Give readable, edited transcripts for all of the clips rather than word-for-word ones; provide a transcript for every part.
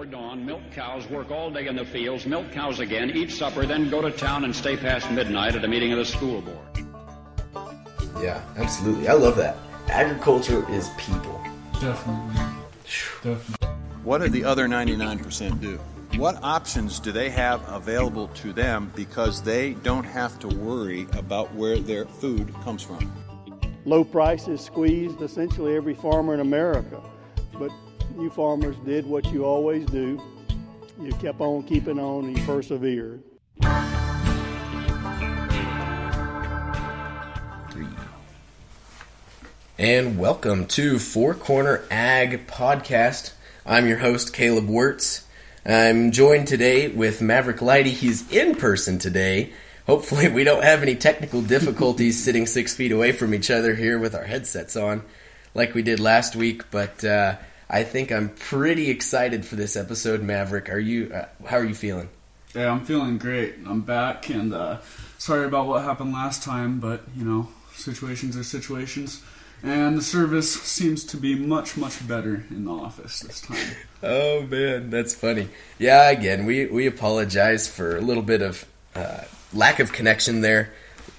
before dawn, milk cows, work all day in the fields, milk cows again, eat supper, then go to town and stay past midnight at a meeting of the school board. Yeah, absolutely. I love that. Agriculture is people. Definitely. What do the other 99% do? What options do they have available to them because they don't have to worry about where their food comes from? Low prices squeezed essentially every farmer in America, but you farmers did what you always do. You kept on keeping on and you persevered. And welcome to Four Corner Ag Podcast. I'm your host, Caleb Wirtz. I'm joined today with Maverick Lighty. He's in person today. Hopefully we don't have any technical difficulties sitting 6 feet away from each other here with our headsets on like we did last week, but I think I'm pretty excited for this episode. Maverick, how are you feeling? Yeah, I'm feeling great. I'm back, and sorry about what happened last time, but, situations are situations. And the service seems to be much, much better in the office this time. Oh, man, that's funny. Yeah, again, we apologize for a little bit of lack of connection there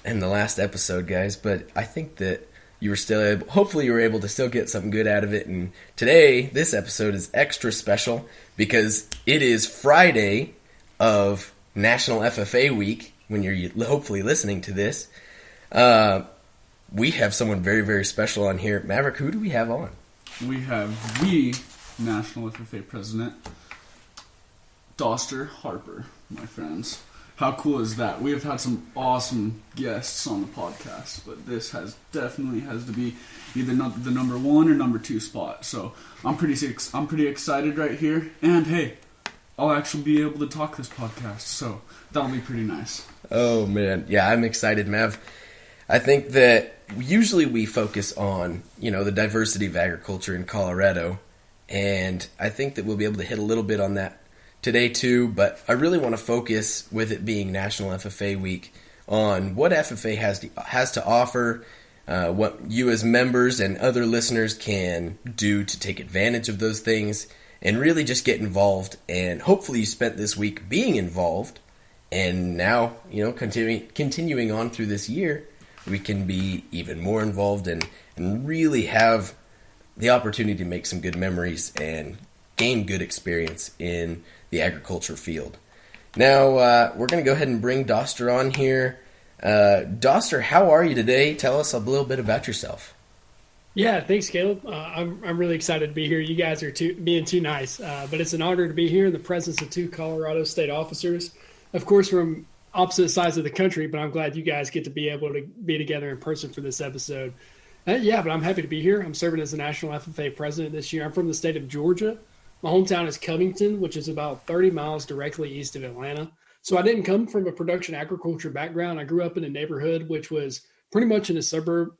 in the last episode, guys. But I think that you were still hopefully you were able to still get something good out of it. And today, this episode is extra special because it is Friday of National FFA Week when you're hopefully listening to this. We have someone very, very special on here. Maverick, who do we have on? We have the National FFA President, Doster Harper, my friends. How cool is that? We have had some awesome guests on the podcast, but this definitely has to be either the number one or number two spot. So I'm pretty excited right here. And hey, I'll actually be able to talk this podcast, so that'll be pretty nice. Oh man, yeah, I'm excited, Mav. I think that usually we focus on, the diversity of agriculture in Colorado, and I think that we'll be able to hit a little bit on that today too, but I really want to focus, with it being National FFA Week, on what FFA has to offer, what you as members and other listeners can do to take advantage of those things, and really just get involved. And hopefully you spent this week being involved, and now, continuing on through this year, we can be even more involved and really have the opportunity to make some good memories and gain good experience in the agriculture field. Now, we're going to go ahead and bring Doster on here. Doster, how are you today? Tell us a little bit about yourself. Yeah, thanks, Caleb. I'm really excited to be here. You guys are being too nice, but it's an honor to be here in the presence of two Colorado state officers. Of course, from opposite sides of the country, but I'm glad you guys get to be able to be together in person for this episode. But I'm happy to be here. I'm serving as the National FFA President this year. I'm from the state of Georgia. My hometown is Covington, which is about 30 miles directly east of Atlanta. So I didn't come from a production agriculture background. I grew up in a neighborhood which was pretty much in a suburb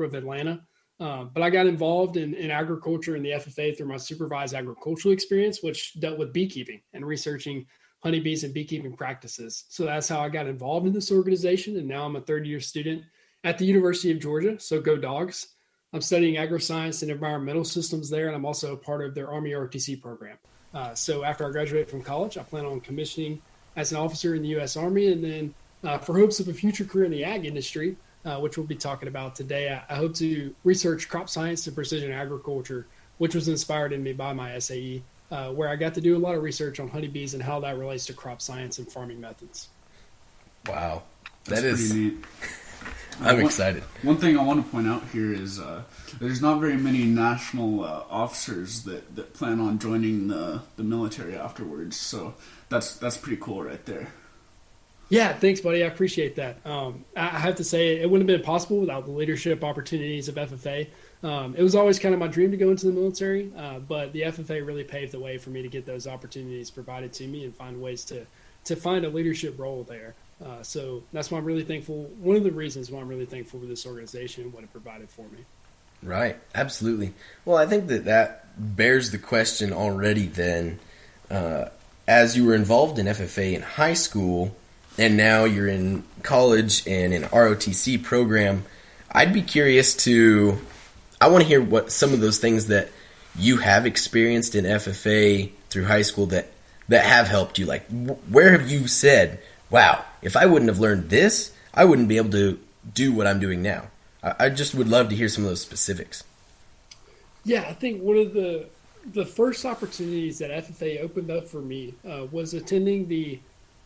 of Atlanta. But I got involved in agriculture and the FFA through my supervised agricultural experience, which dealt with beekeeping and researching honeybees and beekeeping practices. So that's how I got involved in this organization. And now I'm a third-year student at the University of Georgia. So go Dogs. I'm studying agroscience and environmental systems there, and I'm also a part of their Army ROTC program. So after I graduate from college, I plan on commissioning as an officer in the U.S. Army, and then for hopes of a future career in the ag industry, which we'll be talking about today, I hope to research crop science and precision agriculture, which was inspired in me by my SAE, where I got to do a lot of research on honeybees and how that relates to crop science and farming methods. Wow. That's pretty neat. I'm excited. One thing I want to point out here is there's not very many national officers that plan on joining the military afterwards. So that's pretty cool right there. Yeah, thanks, buddy. I appreciate that. I have to say it wouldn't have been possible without the leadership opportunities of FFA. It was always kind of my dream to go into the military, but the FFA really paved the way for me to get those opportunities provided to me and find ways to find a leadership role there. So that's why I'm really thankful. One of the reasons why I'm really thankful for this organization and what it provided for me. Right. Absolutely. Well, I think that bears the question already then. As you were involved in FFA in high school and now you're in college and in ROTC program, I'd be curious I want to hear what some of those things that you have experienced in FFA through high school that have helped you? Like, where have you said, wow, if I wouldn't have learned this, I wouldn't be able to do what I'm doing now? I just would love to hear some of those specifics. Yeah, I think one of the first opportunities that FFA opened up for me was attending the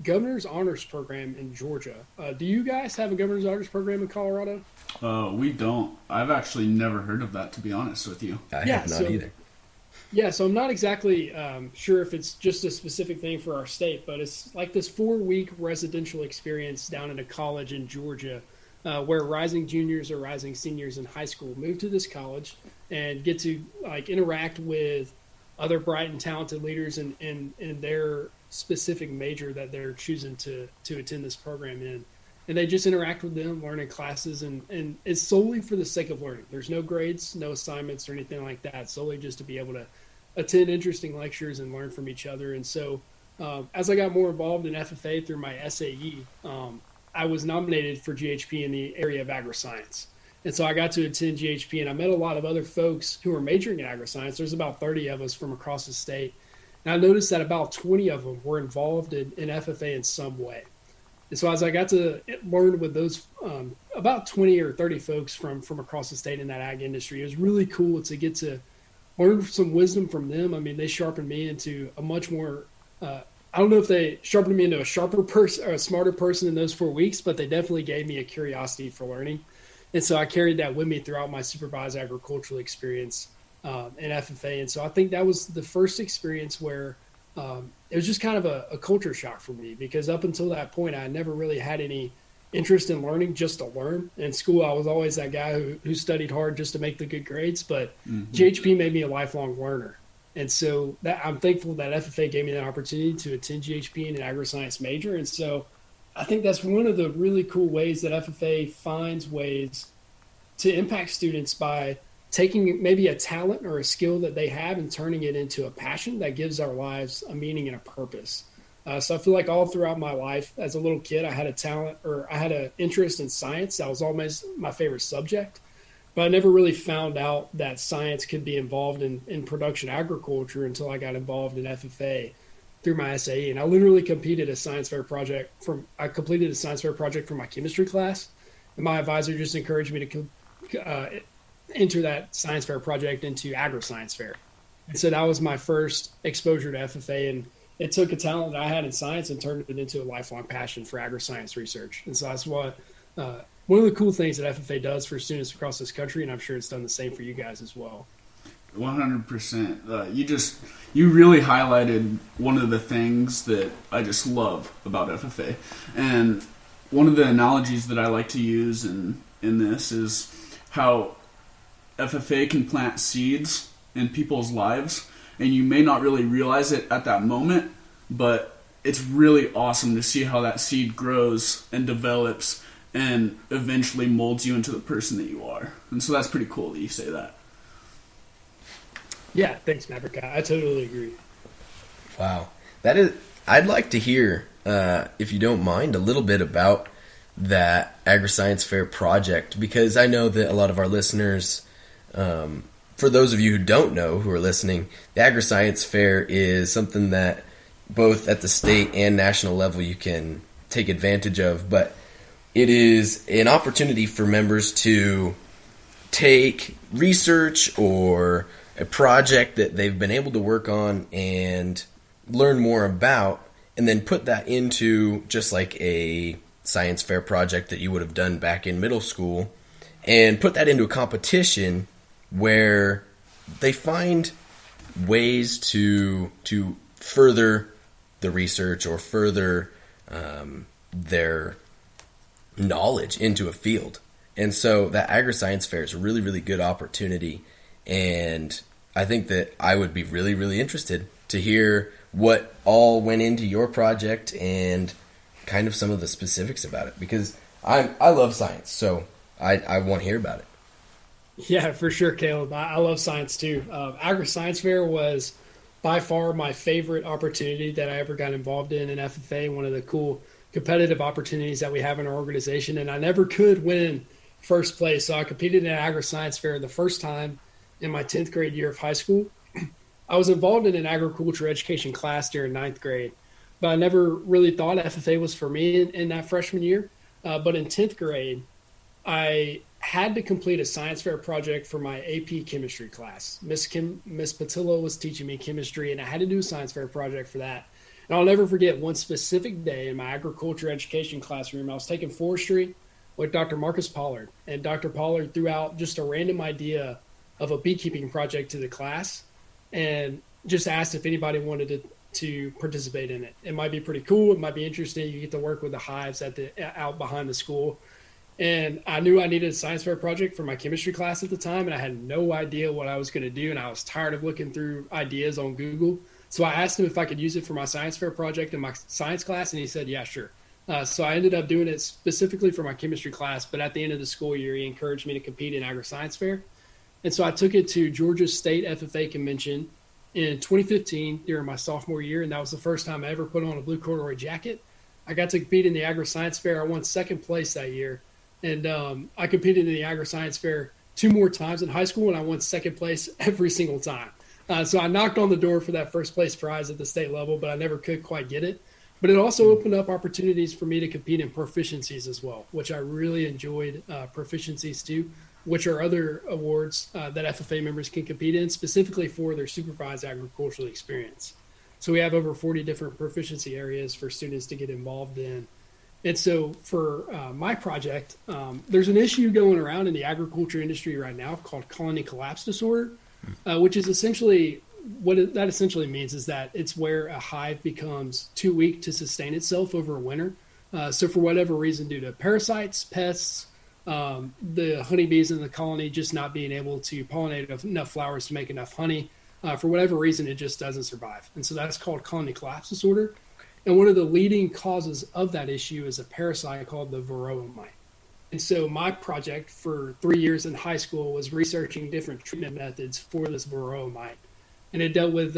Governor's Honors Program in Georgia. Do you guys have a Governor's Honors Program in Colorado? We don't. I've actually never heard of that, to be honest with you. I have not either. Yeah, so I'm not exactly sure if it's just a specific thing for our state, but it's like this 4-week residential experience down in a college in Georgia where rising juniors or rising seniors in high school move to this college and get to like interact with other bright and talented leaders in their specific major that they're choosing to attend this program in. And they just interact with them, learning classes, and it's solely for the sake of learning. There's no grades, no assignments or anything like that, solely just to be able to attend interesting lectures and learn from each other. And so as I got more involved in FFA through my SAE, I was nominated for GHP in the area of agri-science. And so I got to attend GHP, and I met a lot of other folks who were majoring in agri-science. There's about 30 of us from across the state. And I noticed that about 20 of them were involved in FFA in some way. And so as I got to learn with those about 20 or 30 folks from across the state in that ag industry, it was really cool to get to learn some wisdom from them. I mean, they sharpened me into a much more, I don't know if they sharpened me into a sharper person or a smarter person in those 4 weeks, but they definitely gave me a curiosity for learning. And so I carried that with me throughout my supervised agricultural experience in FFA. And so I think that was the first experience where it was just kind of a culture shock for me, because up until that point, I never really had any interest in learning just to learn. In school, I was always that guy who studied hard just to make the good grades, but GHP made me a lifelong learner. And so that I'm thankful that FFA gave me that opportunity to attend GHP in an agri-science major. And so I think that's one of the really cool ways that FFA finds ways to impact students by taking maybe a talent or a skill that they have and turning it into a passion that gives our lives a meaning and a purpose. So I feel like all throughout my life as a little kid, I had a talent, or I had an interest in science. That was always my favorite subject. But I never really found out that science could be involved in production agriculture until I got involved in FFA through my SAE. And I literally completed a science fair project for my chemistry class. And my advisor just encouraged me to enter that science fair project into agri-science fair. And so that was my first exposure to FFA, and it took a talent that I had in science and turned it into a lifelong passion for agri-science research. And so that's what one of the cool things that FFA does for students across this country, and I'm sure it's done the same for you guys as well. 100%. You really highlighted one of the things that I just love about FFA. And one of the analogies that I like to use in this is how FFA can plant seeds in people's lives, and you may not really realize it at that moment, but it's really awesome to see how that seed grows and develops and eventually molds you into the person that you are. And so that's pretty cool that you say that. Yeah, thanks, Maverick. I totally agree. Wow. I'd like to hear, if you don't mind, a little bit about that Agri-Science Fair project, because I know that a lot of our listeners, for those of you who don't know who are listening, the Agri-Science Fair is something that both at the state and national level you can take advantage of, but it is an opportunity for members to take research or a project that they've been able to work on and learn more about, and then put that into just like a science fair project that you would have done back in middle school, and put that into a competition where they find ways to further the research or further their knowledge into a field. And so that Agri-Science Fair is a really, really good opportunity, and I think that I would be really, really interested to hear what all went into your project and kind of some of the specifics about it, because I love science, so I want to hear about it. Yeah, for sure, Caleb. I love science too. Agri-Science Fair was by far my favorite opportunity that I ever got involved in FFA, one of the cool competitive opportunities that we have in our organization, and I never could win first place. So I competed in an Agri-Science Fair the first time in my 10th grade year of high school. I was involved in an agriculture education class during ninth grade, but I never really thought FFA was for me in that freshman year. But in 10th grade, I had to complete a science fair project for my AP chemistry class. Miss Patillo was teaching me chemistry, and I had to do a science fair project for that. And I'll never forget one specific day in my agriculture education classroom. I was taking forestry with Dr. Marcus Pollard, and Dr. Pollard threw out just a random idea of a beekeeping project to the class and just asked if anybody wanted to participate in it. It might be pretty cool. It might be interesting. You get to work with the hives out behind the school. And I knew I needed a science fair project for my chemistry class at the time, and I had no idea what I was going to do, and I was tired of looking through ideas on Google. So I asked him if I could use it for my science fair project in my science class, and he said, yeah, sure. So I ended up doing it specifically for my chemistry class, but at the end of the school year, he encouraged me to compete in agri-science fair. And so I took it to Georgia State FFA convention in 2015 during my sophomore year, and that was the first time I ever put on a blue corduroy jacket. I got to compete in the agri-science fair. I won second place that year. And I competed in the agri-science fair 2 more times in high school, and I won second place every single time. So I knocked on the door for that first place prize at the state level, but I never could quite get it. But it also opened up opportunities for me to compete in proficiencies as well, which I really enjoyed. Proficiencies too, which are other awards that FFA members can compete in, specifically for their supervised agricultural experience. So we have over 40 different proficiency areas for students to get involved in. And so for my project, there's an issue going around in the agriculture industry right now called colony collapse disorder, which is essentially that essentially means is that it's where a hive becomes too weak to sustain itself over a winter. So for whatever reason, due to parasites, pests, the honeybees in the colony just not being able to pollinate enough flowers to make enough honey, for whatever reason, it just doesn't survive. And so that's called colony collapse disorder. And one of the leading causes of that issue is a parasite called the varroa mite. And so my project for 3 years in high school was researching different treatment methods for this varroa mite. And it dealt with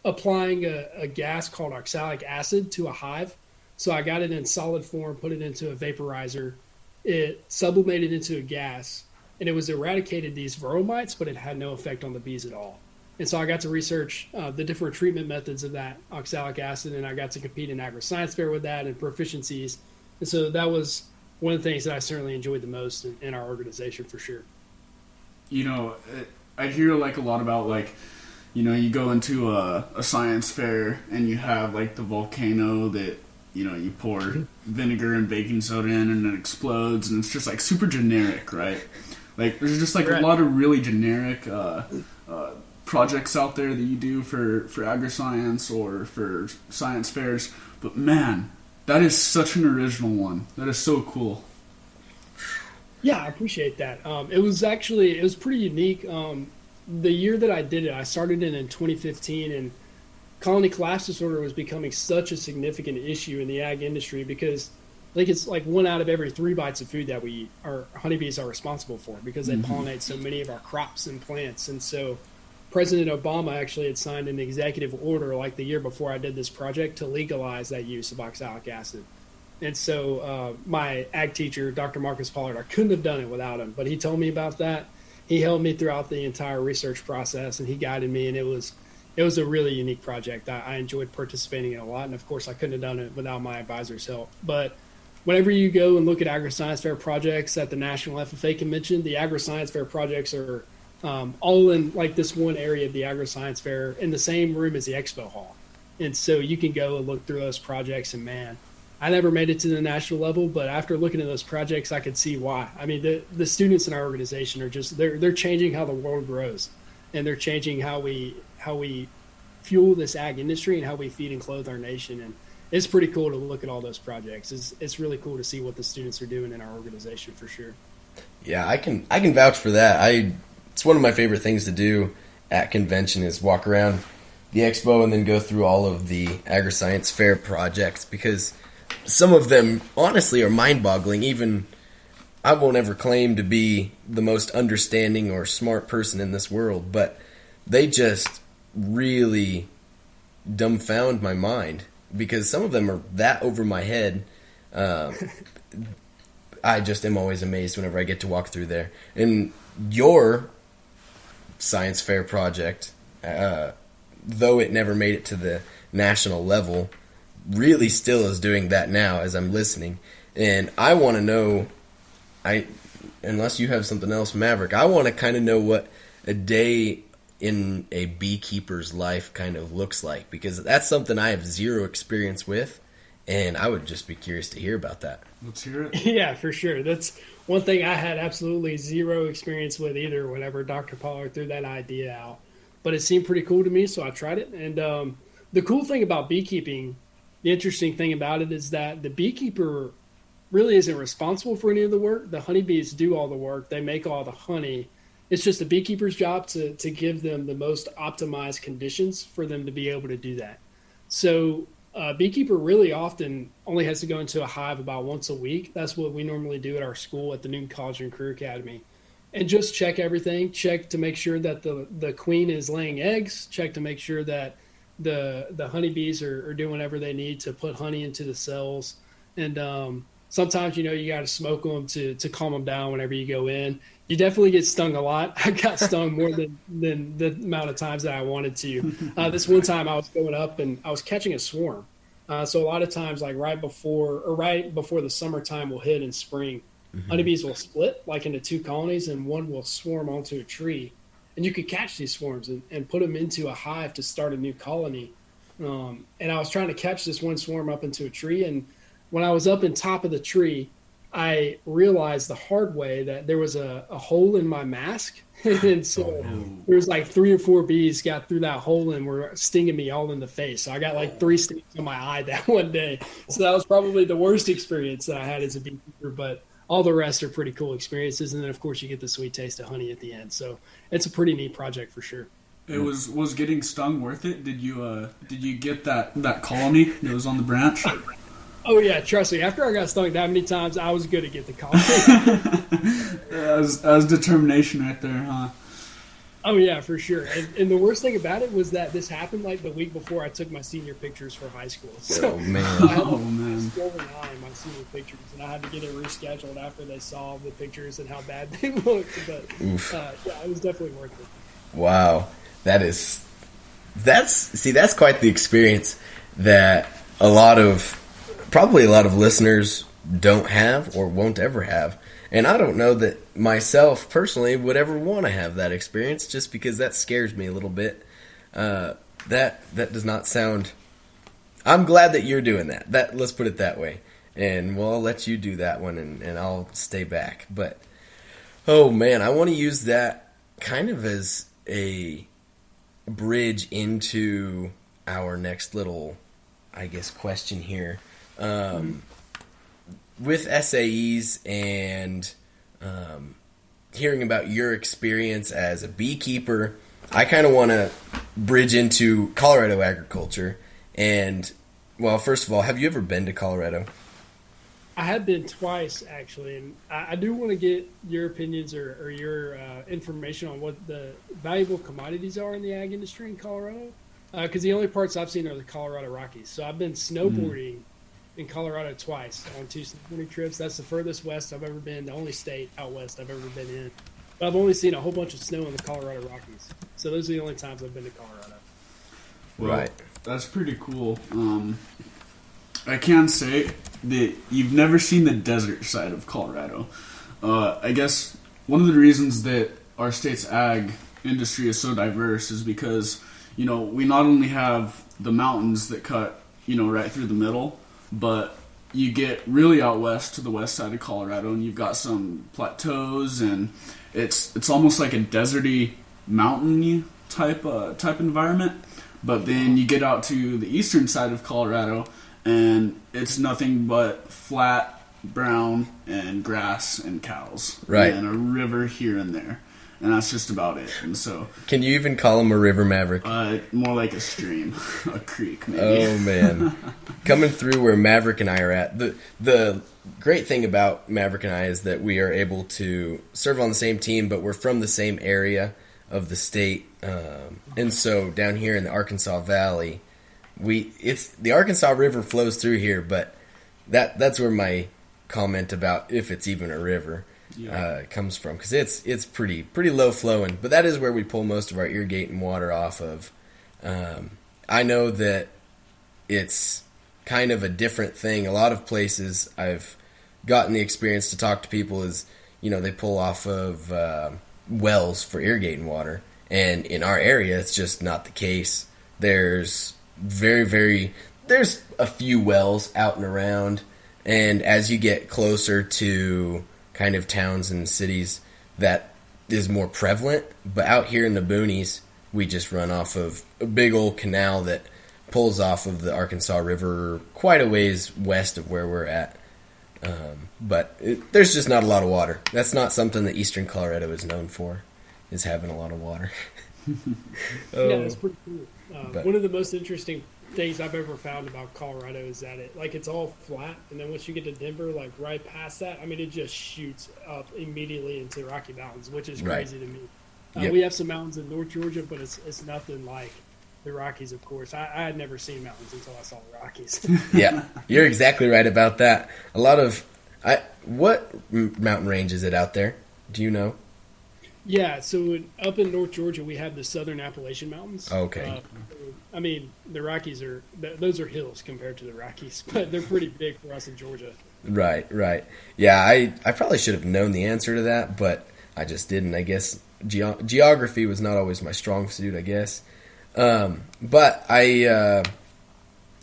applying a gas called oxalic acid to a hive. So I got it in solid form, put it into a vaporizer. It sublimated into a gas, and it was eradicated these varroa mites, but it had no effect on the bees at all. And so I got to research the different treatment methods of that oxalic acid, and I got to compete in agri-science fair with that and proficiencies. And so that was one of the things that I certainly enjoyed the most in our organization for sure. You know, I hear like a lot about like, you know, you go into a science fair and you have like the volcano that, you know, you pour vinegar and baking soda in and it explodes, and it's just like super generic, right? Like there's just like a lot of really generic projects out there that you do for agri-science or for science fairs, but man, that is such an original one. That is so cool. Yeah, I appreciate that. It was pretty unique. The year that I did it, I started it in 2015, and colony collapse disorder was becoming such a significant issue in the ag industry because I think it's like 1 out of every 3 bites of food that we eat, our honeybees are responsible for because they pollinate so many of our crops and plants. And so President Obama actually had signed an executive order like the year before I did this project to legalize that use of oxalic acid. And so my ag teacher, Dr. Marcus Pollard, I couldn't have done it without him, but he told me about that. He helped me throughout the entire research process, and he guided me, and it was a really unique project. I enjoyed participating in it a lot, and of course I couldn't have done it without my advisor's help. But whenever you go and look at agri-science fair projects at the National FFA Convention, the agri-science fair projects are all in like this one area of the agri-science fair in the same room as the expo hall. And so you can go and look through those projects, and man, I never made it to the national level, but after looking at those projects, I could see why. I mean, the students in our organization are just, they're changing how the world grows, and they're changing how we fuel this ag industry and how we feed and clothe our nation. And it's pretty cool to look at all those projects. It's really cool to see what the students are doing in our organization for sure. Yeah, I can vouch for that. It's one of my favorite things to do at convention is walk around the expo and then go through all of the agri-science fair projects, because some of them honestly are mind-boggling. Even I won't ever claim to be the most understanding or smart person in this world, but they just really dumbfound my mind because some of them are that over my head. I just am always amazed whenever I get to walk through there. And your science fair project though it never made it to the national level, really still is doing that now as I'm listening. And I want to know, unless you have something else, Maverick, I want to kind of know what a day in a beekeeper's life kind of looks like, because that's something I have zero experience with, and I would just be curious to hear about that. Let's hear it. Yeah, for sure. That's one thing I had absolutely zero experience with either whenever Dr. Pollard threw that idea out. But it seemed pretty cool to me, so I tried it. And the cool thing about beekeeping, the interesting thing about it is that the beekeeper really isn't responsible for any of the work. The honeybees do all the work. They make all the honey. It's just the beekeeper's job to give them the most optimized conditions for them to be able to do that. So a beekeeper really often only has to go into a hive about once a week. That's what we normally do at our school at the Newton College and Career Academy. And just check everything, check to make sure that the queen is laying eggs, check to make sure that the honeybees are doing whatever they need to put honey into the cells. And sometimes, you got to smoke them to calm them down whenever you go in. You definitely get stung a lot. I got stung more than the amount of times that I wanted to. This one time I was going up and I was catching a swarm. So a lot of times, like right before the summertime will hit in spring, honeybees will split like into two colonies, and one will swarm onto a tree. And you could catch these swarms and put them into a hive to start a new colony. And I was trying to catch this one swarm up into a tree, and when I was up in top of the tree, I realized the hard way that there was a hole in my mask. And so there was like 3 or 4 bees got through that hole and were stinging me all in the face. So I got like 3 stings on my eye that one day. So that was probably the worst experience that I had as a beekeeper, but all the rest are pretty cool experiences. And then of course you get the sweet taste of honey at the end. So it's a pretty neat project for sure. It was getting stung worth it? Did you get that colony that was on the branch? Oh yeah, trust me. After I got stung that many times, I was good to get the colony. That was determination right there, huh? Oh yeah, for sure. And the worst thing about it was that this happened like the week before I took my senior pictures for high school. So Oh, man. I had Oh, man. swollen eye in my senior pictures, and I had to get it rescheduled after they saw the pictures and how bad they looked. But yeah, it was definitely worth it. Wow. That's quite the experience that probably a lot of listeners don't have or won't ever have. And I don't know that myself personally would ever want to have that experience, just because that scares me a little bit. That does not sound... I'm glad that you're doing that. Let's put it that way. And I'll let you do that one, and I'll stay back. But, oh man, I want to use that kind of as a bridge into our next little, I guess, question here. With SAEs and hearing about your experience as a beekeeper, I kind of want to bridge into Colorado agriculture. And, well, first of all, have you ever been to Colorado? I have been twice, actually, and I do want to get your opinions or your information on what the valuable commodities are in the ag industry in Colorado, because the only parts I've seen are the Colorado Rockies. So I've been snowboarding in Colorado twice on 2 snowboarding trips. That's the furthest west I've ever been, the only state out west I've ever been in. But I've only seen a whole bunch of snow in the Colorado Rockies. So those are the only times I've been to Colorado. Well, Right. That's pretty cool. I can say that you've never seen the desert side of Colorado. I guess one of the reasons that our state's ag industry is so diverse is because, we not only have the mountains that cut, right through the middle, but you get really out west to the west side of Colorado, and you've got some plateaus, and it's almost like a deserty, mountainy type environment. But then you get out to the eastern side of Colorado, and it's nothing but flat, brown, and grass and cows. Right. And a river here and there. And that's just about it. And so... Can you even call him a river, Maverick? More like a stream. A creek, maybe. Oh, man. Coming through where Maverick and I are at. The great thing about Maverick and I is that we are able to serve on the same team, but we're from the same area of the state. And so down here in the Arkansas Valley, the Arkansas River flows through here, but that's where my comment about if it's even a river. comes from, because it's pretty low flowing. But that is where we pull most of our irrigating water off of. I know that it's kind of a different thing. A lot of places I've gotten the experience to talk to people is, they pull off of wells for irrigating water. And in our area, it's just not the case. There's there's a few wells out and around. And as you get closer to kind of towns and cities, that is more prevalent. But out here in the boonies, we just run off of a big old canal that pulls off of the Arkansas River quite a ways west of where we're at. But there's just not a lot of water. That's not something that eastern Colorado is known for, is having a lot of water. Yeah, that's pretty cool. One of the most interesting things I've ever found about Colorado is that it's all flat, and then once you get to Denver, right past that, it just shoots up immediately into the Rocky Mountains, which is crazy to me. Yep. We have some mountains in North Georgia, but it's nothing like the Rockies, of course. I had never seen mountains until I saw the Rockies. Yeah, you're exactly right about that. What mountain range is it out there? Do you know? Yeah, so up in North Georgia, we have the Southern Appalachian Mountains. Okay. The Rockies those are hills compared to the Rockies, but they're pretty big for us in Georgia. Right. Yeah, I probably should have known the answer to that, but I just didn't. I guess geography was not always my strong suit, I guess. But I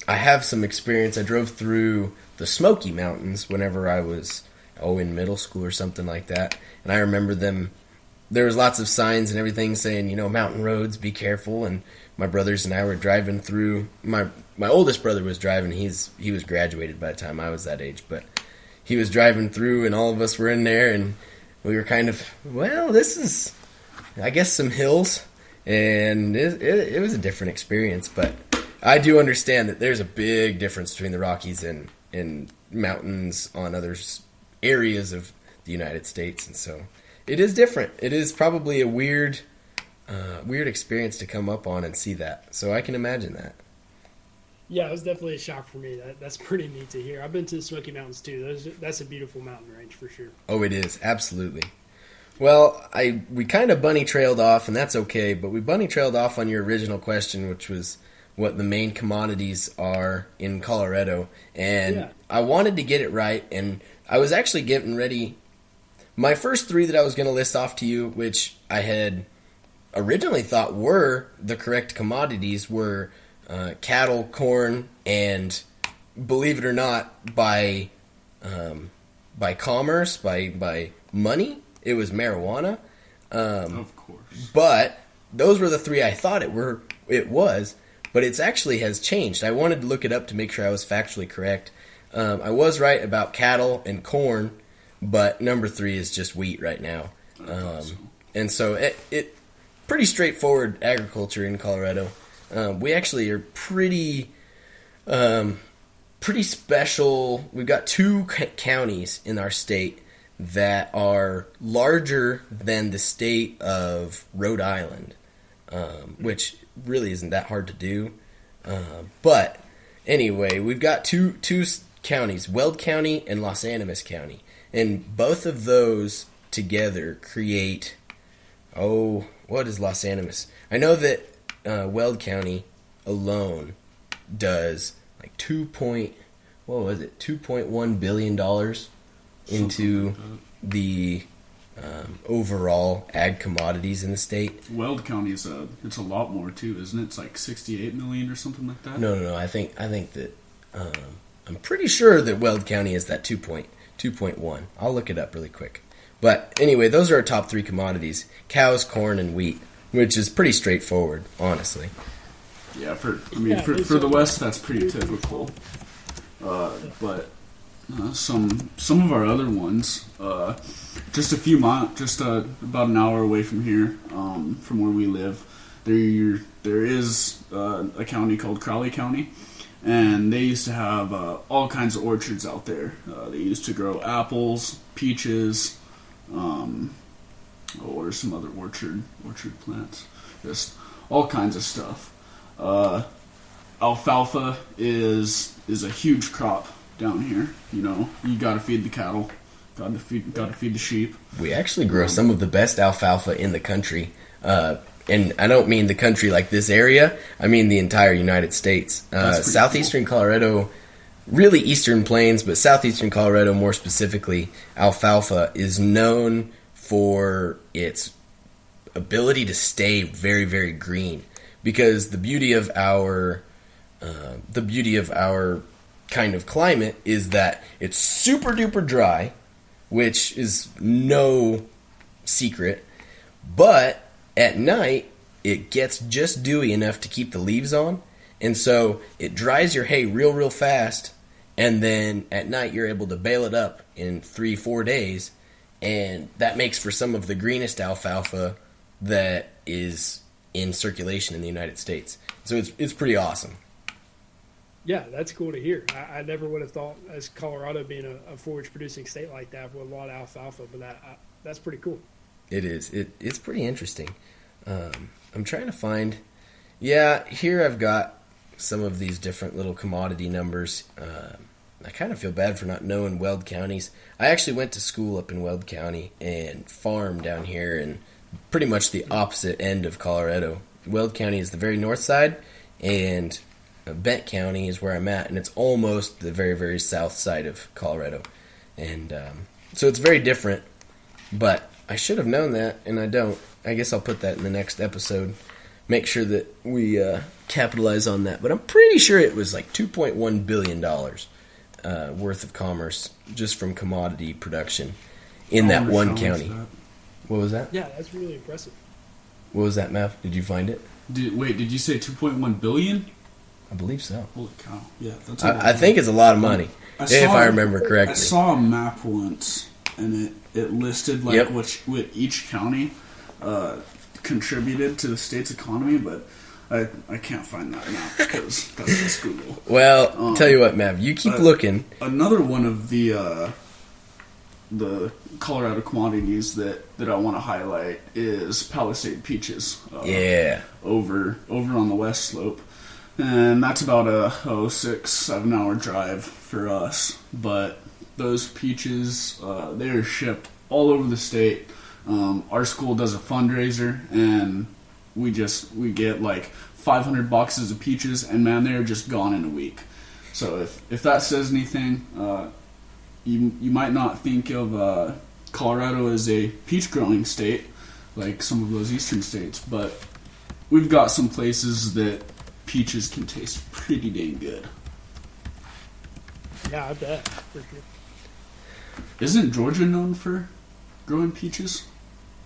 have some experience. I drove through the Smoky Mountains whenever I was in middle school or something like that, and I remember them. There was lots of signs and everything saying, mountain roads, be careful. And my brothers and I were driving through. My oldest brother was driving. He was graduated by the time I was that age, but he was driving through, and all of us were in there, and we were kind of, this is, I guess, some hills, and it was a different experience. But I do understand that there's a big difference between the Rockies and mountains on other areas of the United States, and so it is different. It is probably a weird experience to come up on and see that. So I can imagine that. Yeah, it was definitely a shock for me. That's pretty neat to hear. I've been to the Smoky Mountains too. That's a beautiful mountain range for sure. Oh, it is, absolutely. Well, we kind of bunny trailed off, and that's okay. But we bunny trailed off on your original question, which was what the main commodities are in Colorado, and I wanted to get it right. And I was actually getting ready. My first three that I was going to list off to you, which I had originally thought were the correct commodities, were cattle, corn, and, believe it or not, by commerce, by money, it was marijuana. Of course. But those were the three I thought it was, but it actually has changed. I wanted to look it up to make sure I was factually correct. I was right about cattle and corn, but number 3 is just wheat right now. And so it pretty straightforward agriculture in Colorado. We actually are pretty special. We've got 2 counties in our state that are larger than the state of Rhode Island, which really isn't that hard to do. But anyway, we've got two counties, Weld County and Los Animas County. And both of those together create, what is Los Animas? I know that Weld County alone does like $2.1 billion into the overall ag commodities in the state. Weld County it's a lot more too, isn't it? It's like 68 million or something like that. No. I think that I'm pretty sure that Weld County is that 2.1. I'll look it up really quick. But anyway, those are our top 3 commodities: cows, corn, and wheat, which is pretty straightforward, honestly. Yeah, for the West, that's pretty typical. But some of our other ones, just a few miles, about an hour away from here, from where we live, there is a county called Crowley County, and they used to have all kinds of orchards out there. They used to grow apples, peaches, or some other orchard plants, just all kinds of stuff. Alfalfa is a huge crop down here. You got to feed the cattle, Got to feed the sheep. We actually grow some of the best alfalfa in the country. And I don't mean the country like this area. I mean the entire United States. Southeastern Colorado, really Eastern Plains, but southeastern Colorado more specifically, alfalfa is known for its ability to stay very, very green. Because the beauty of our kind of climate is that it's super duper dry, which is no secret, but at night it gets just dewy enough to keep the leaves on, and so it dries your hay real fast, and then at night you're able to bale it up in 3-4 days, and that makes for some of the greenest alfalfa that is in circulation in the United States. So it's pretty awesome. Yeah, that's cool to hear. I never would have thought, as Colorado being a forage-producing state like that, with a lot of alfalfa, but that's pretty cool. It is. It's pretty interesting. I'm trying to find... Yeah, here I've got some of these different little commodity numbers. I kind of feel bad for not knowing Weld counties. I actually went to school up in Weld County and farmed down here in pretty much the opposite end of Colorado. Weld County is the very north side, and Bent County is where I'm at, and it's almost the very, very south side of Colorado. And so it's very different, but I should have known that, and I don't. I guess I'll put that in the next episode. Make sure that we capitalize on that. But I'm pretty sure it was like $2.1 billion worth of commerce just from commodity production in that one county. What was that? Yeah, that's really impressive. What was that, Mav? Did you find it? Did you say 2.1 billion? I believe so. Holy cow! Yeah, that's. I think it's a lot of money, if I remember correctly. I saw a map once, and it listed like what each county contributed to the state's economy, but I can't find that map because that's just Google. Well, tell you what, Mav, you keep looking. Another one of the Colorado commodities that I want to highlight is Palisade peaches. Over on the west slope. And that's about a 6-7 hour drive for us. But those peaches, they are shipped all over the state. Our school does a fundraiser, and we get like 500 boxes of peaches, and man, they're just gone in a week. So if that says anything, you might not think of Colorado as a peach growing state like some of those eastern states, but we've got some places that peaches can taste pretty dang good. Yeah, I bet. For sure. Isn't Georgia known for growing peaches?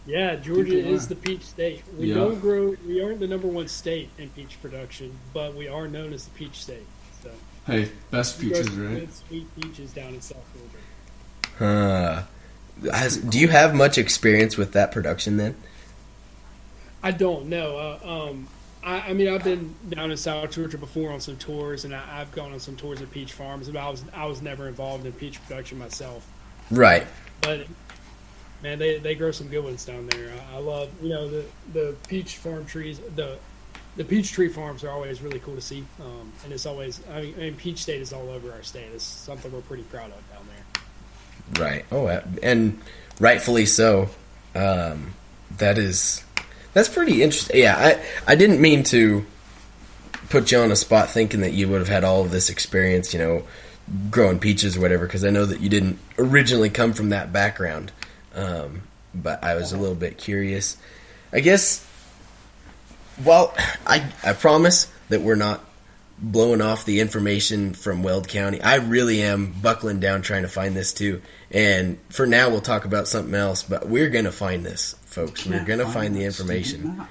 Yeah, Georgia is the peach state. We aren't the number one state in peach production, but we are known as the peach state. So hey, best peaches, right? Good sweet peaches down in South Georgia. Do you have much experience with that production then? I don't know. I mean, I've been down in South Georgia before on some tours, and I've gone on some tours of peach farms, but I was never involved in peach production myself. Right. But man, they grow some good ones down there. I love, the peach farm trees. The peach tree farms are always really cool to see, and it's always. I mean, Peach State is all over our state. It's something we're pretty proud of down there. Right. Oh, and rightfully so. That's pretty interesting. Yeah, I didn't mean to put you on a spot thinking that you would have had all of this experience, growing peaches or whatever, because I know that you didn't originally come from that background. But I was a little bit curious. I guess, well, I promise that we're not blowing off the information from Weld County. I really am buckling down trying to find this too. And for now, we'll talk about something else, but we're going to find this, folks. We're going to find the information.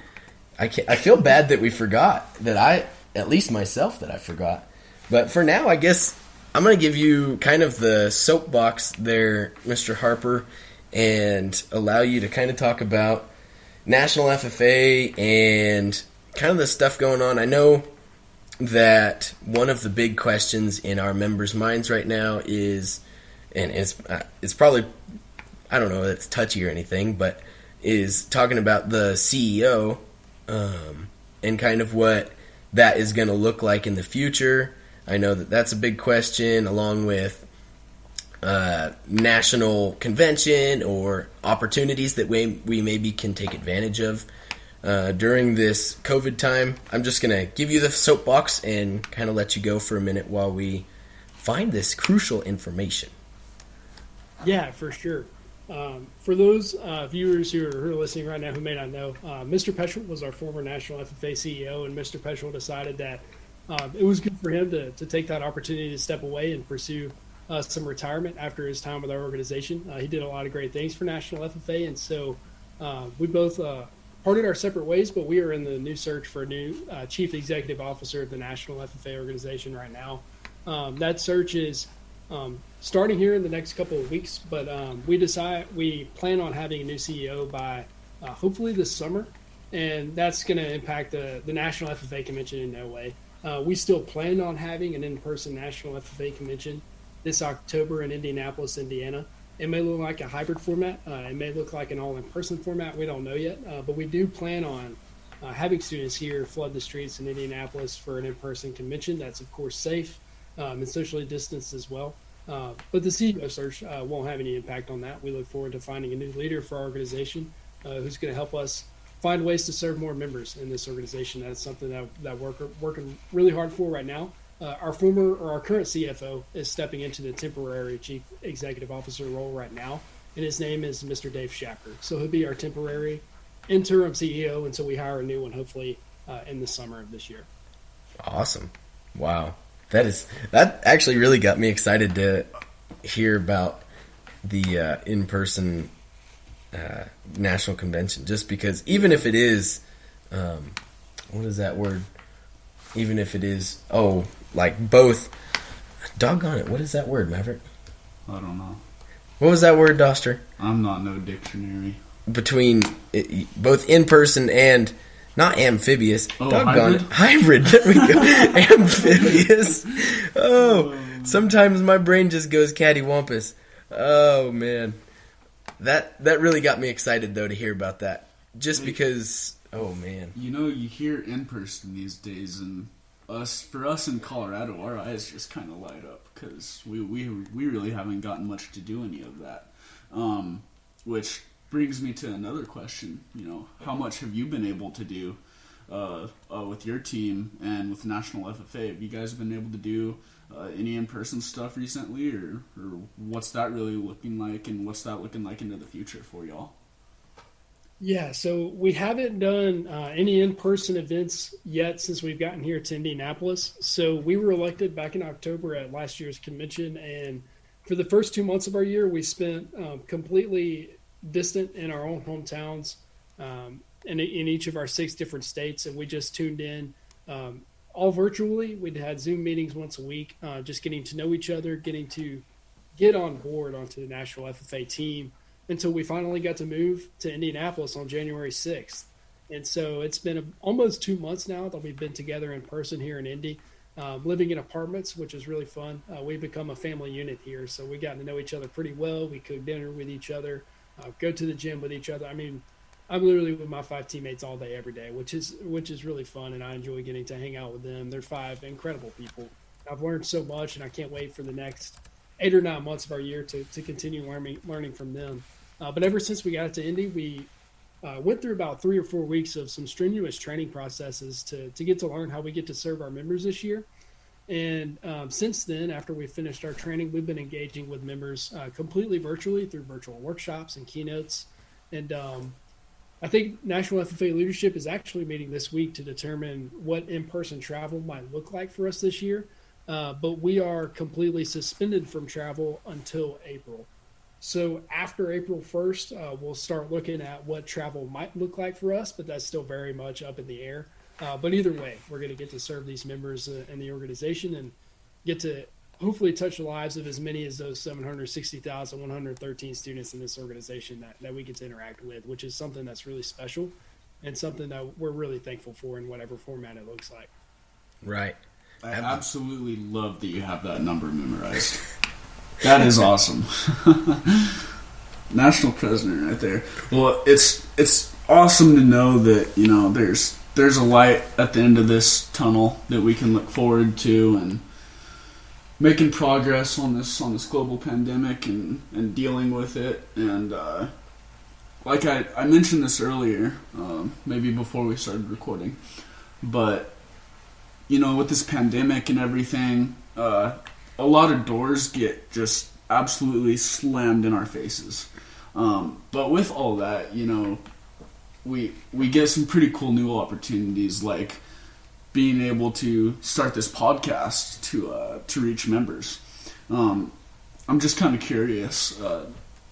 I feel bad that we forgot, at least myself, that I forgot. But for now, I guess I'm going to give you kind of the soapbox there, Mr. Harper, and allow you to kind of talk about National FFA and kind of the stuff going on. I know that one of the big questions in our members' minds right now is, and it's probably, I don't know if it's touchy or anything, but is talking about the CEO and kind of what that is going to look like in the future. I know that that's a big question, along with national convention or opportunities that we maybe can take advantage of during this COVID time. I'm just going to give you the soapbox and kind of let you go for a minute while we find this crucial information. Yeah, for sure. For those viewers who are listening right now who may not know, Mr. Petrel was our former National FFA CEO, and Mr. Petrel decided that it was good for him to take that opportunity to step away and pursue some retirement after his time with our organization. He did a lot of great things for National FFA, and so we both parted our separate ways, but we are in the new search for a new chief executive officer of the National FFA organization right now. That search is starting here in the next couple of weeks, but we plan on having a new CEO by hopefully this summer, and that's going to impact the National FFA convention in no way. We still plan on having an in-person National FFA convention this October in Indianapolis, Indiana. It may look like a hybrid format. It may look like an all-in-person format. We don't know yet, but we do plan on having students here flood the streets in Indianapolis for an in-person convention. That's, of course, safe and socially distanced as well. But the CEO search won't have any impact on that. We look forward to finding a new leader for our organization who's going to help us find ways to serve more members in this organization. That's something that we're working really hard for right now. Our current CFO is stepping into the temporary chief executive officer role right now, and his name is Mr. Dave Schapper. So he'll be our temporary interim CEO until we hire a new one, hopefully in the summer of this year. Awesome. Wow. That actually really got me excited to hear about the in-person national convention, just because even if it is, what is that word? Even if it is, like both, doggone it, what is that word, Maverick? I don't know. What was that word, Doster? I'm not no dictionary. Between both in-person and, not amphibious, doggone it, hybrid, there we go, amphibious. Sometimes my brain just goes cattywampus. Oh, man. That really got me excited, though, to hear about that. Just because, oh, man. You know, you hear in person these days, and for us in Colorado, our eyes just kind of light up because we really haven't gotten much to do any of that. Which brings me to another question. You know, how much have you been able to do with your team and with National FFA? Have you guys been able to do any in-person stuff recently, or what's that really looking like, and what's that looking like into the future for y'all? Yeah, so we haven't done any in-person events yet since we've gotten here to Indianapolis. So we were elected back in October at last year's convention, and for the first 2 months of our year, we spent completely distant in our own hometowns in each of our 6 different states, and we just tuned in all virtually. We'd had Zoom meetings once a week, just getting to know each other, getting to get on board onto the National FFA team, until we finally got to move to Indianapolis on January 6th. And so it's been almost 2 months now that we've been together in person here in Indy, living in apartments, which is really fun. We've become a family unit here, so we got to know each other pretty well. We cook dinner with each other, go to the gym with each other. I mean, I'm literally with my 5 teammates all day, every day, which is really fun, and I enjoy getting to hang out with them. They're 5 incredible people. I've learned so much, and I can't wait for the next 8 or 9 months of our year to continue learning from them. But ever since we got to Indy, we went through about 3 or 4 weeks of some strenuous training processes to get to learn how we get to serve our members this year. And since then, after we finished our training, we've been engaging with members completely virtually through virtual workshops and keynotes. And I think National FFA leadership is actually meeting this week to determine what in-person travel might look like for us this year. But we are completely suspended from travel until April. So after April 1st, we'll start looking at what travel might look like for us, but that's still very much up in the air. But either way, we're going to get to serve these members in the organization and get to hopefully touch the lives of as many as those 760,113 students in this organization that we get to interact with, which is something that's really special and something that we're really thankful for in whatever format it looks like. Right. I absolutely love that you have that number memorized. That is awesome. National president right there. Well, it's awesome to know that, you know, there's a light at the end of this tunnel that we can look forward to, and making progress on this global pandemic and dealing with it. And like I mentioned this earlier, maybe before we started recording, but with this pandemic and everything, a lot of doors get just absolutely slammed in our faces. But with all that, we get some pretty cool new opportunities, like being able to start this podcast to reach members. I'm just kind of curious,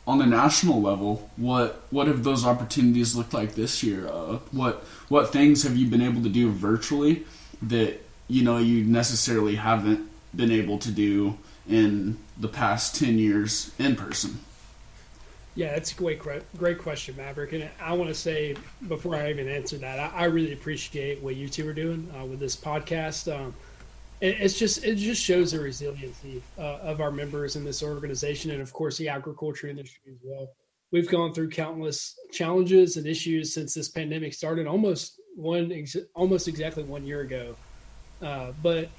on the national level, what have those opportunities looked like this year? What things have you been able to do virtually that you necessarily haven't been able to do in the past 10 years in person? Yeah, that's a great question, Maverick. And I want to say, before I even answer that, I really appreciate what you two are doing with this podcast. It just shows the resiliency of our members in this organization, and of course the agriculture industry as well. We've gone through countless challenges and issues since this pandemic started, almost exactly 1 year ago. But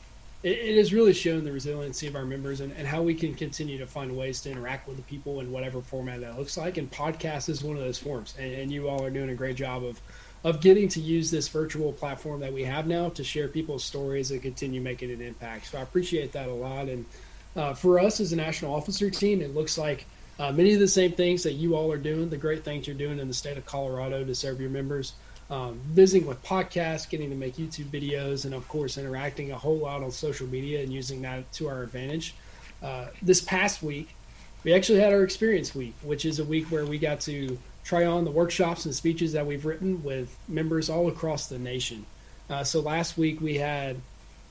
it has really shown the resiliency of our members and how we can continue to find ways to interact with the people in whatever format that looks like. And podcast is one of those forms. And you all are doing a great job of getting to use this virtual platform that we have now to share people's stories and continue making an impact. So I appreciate that a lot. And for us as a national officer team, it looks like many of the same things that you all are doing, the great things you're doing in the state of Colorado to serve your members. Visiting with podcasts, getting to make YouTube videos, and of course interacting a whole lot on social media and using that to our advantage. This past week, we actually had our experience week, which is a week where we got to try on the workshops and speeches that we've written with members all across the nation. So last week we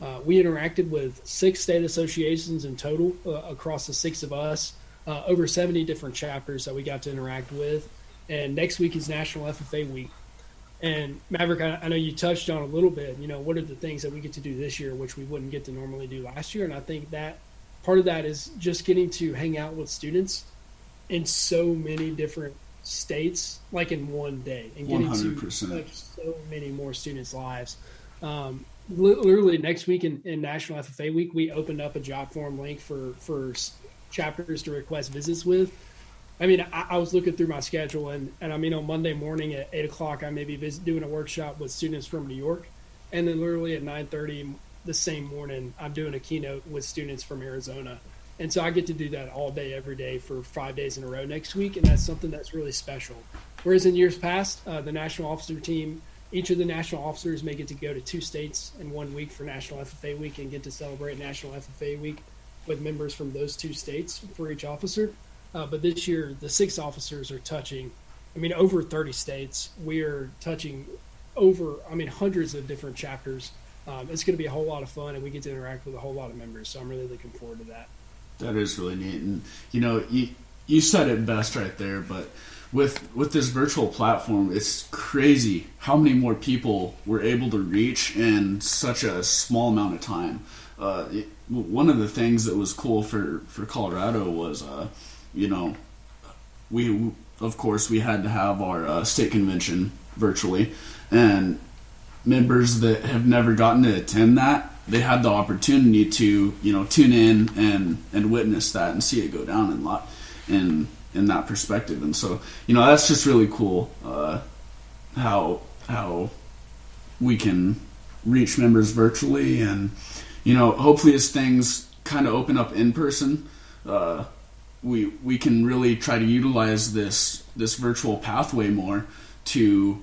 interacted with 6 state associations in total across the 6 of us, over 70 different chapters that we got to interact with. And next week is National FFA week. And Maverick, I know you touched on a little bit, what are the things that we get to do this year, which we wouldn't get to normally do last year. And I think that part of that is just getting to hang out with students in so many different states, like in one day, and getting 100%. To touch so many more students' lives. Literally next week in National FFA week, we opened up a job form link for chapters to request visits with. I mean, I was looking through my schedule, and on Monday morning at 8 o'clock, I may be doing a workshop with students from New York. And then literally at 9:30 the same morning, I'm doing a keynote with students from Arizona. And so I get to do that all day, every day for 5 days in a row next week. And that's something that's really special. Whereas in years past, the national officer team, each of the national officers may get to go to 2 states in 1 week for National FFA week and get to celebrate National FFA week with members from those 2 states for each officer. But this year, the 6 officers are touching, over 30 states. We're touching hundreds of different chapters. It's going to be a whole lot of fun, and we get to interact with a whole lot of members. So I'm really looking forward to that. That is really neat. And, you said it best right there, but with this virtual platform, it's crazy how many more people we're able to reach in such a small amount of time. One of the things that was cool for Colorado was, we had to have our state convention virtually, and members that have never gotten to attend that, they had the opportunity to tune in and witness that and see it go down in that perspective. And so that's just really cool, how we can reach members virtually, and hopefully as things kind of open up in person, we can really try to utilize this virtual pathway more to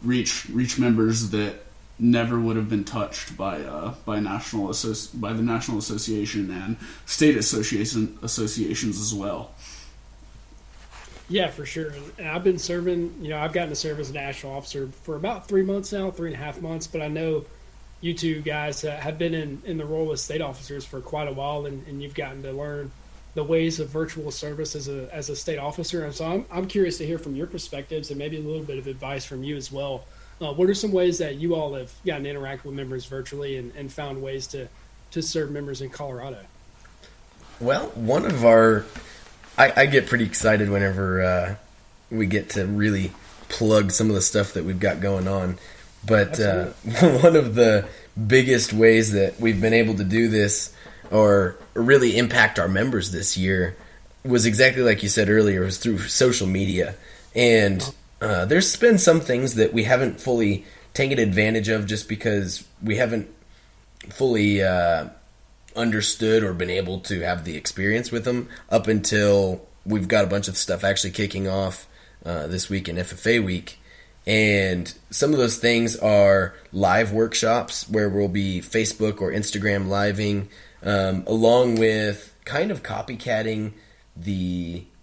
reach members that never would have been touched by the National Association and state associations as well. Yeah, for sure. And I've been serving, I've gotten to serve as a national officer for about 3 months now, 3.5 months, but I know you two guys have been in the role as state officers for quite a while, and you've gotten to learn the ways of virtual service as a state officer. And so I'm curious to hear from your perspectives and maybe a little bit of advice from you as well. What are some ways that you all have gotten to interact with members virtually and found ways to serve members in Colorado? Well, one of I get pretty excited whenever we get to really plug some of the stuff that we've got going on. But one of the biggest ways that we've been able to do this or really impact our members this year was exactly like you said earlier, was through social media. And there's been some things that we haven't fully taken advantage of just because we haven't fully understood or been able to have the experience with them up until we've got a bunch of stuff actually kicking off this week in FFA week. And some of those things are live workshops where we'll be Facebook or Instagram living, along with kind of copycatting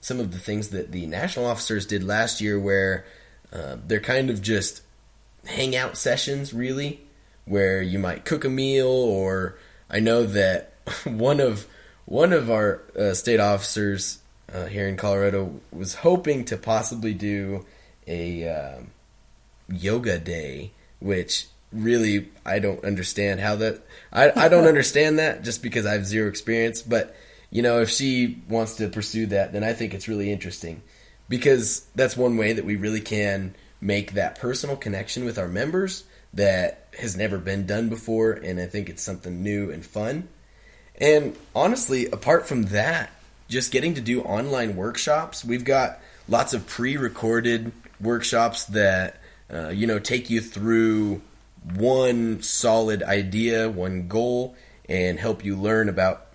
some of the things that the national officers did last year, where they're kind of just hangout sessions, really, where you might cook a meal. Or I know that one of our state officers here in Colorado was hoping to possibly do a yoga day, which really I don't understand how that I don't understand that, just because I have zero experience. But if she wants to pursue that, then I think it's really interesting, because that's one way that we really can make that personal connection with our members that has never been done before, and I think it's something new and fun. And honestly, apart from that, just getting to do online workshops, we've got lots of pre-recorded workshops that take you through one solid idea, one goal, and help you learn about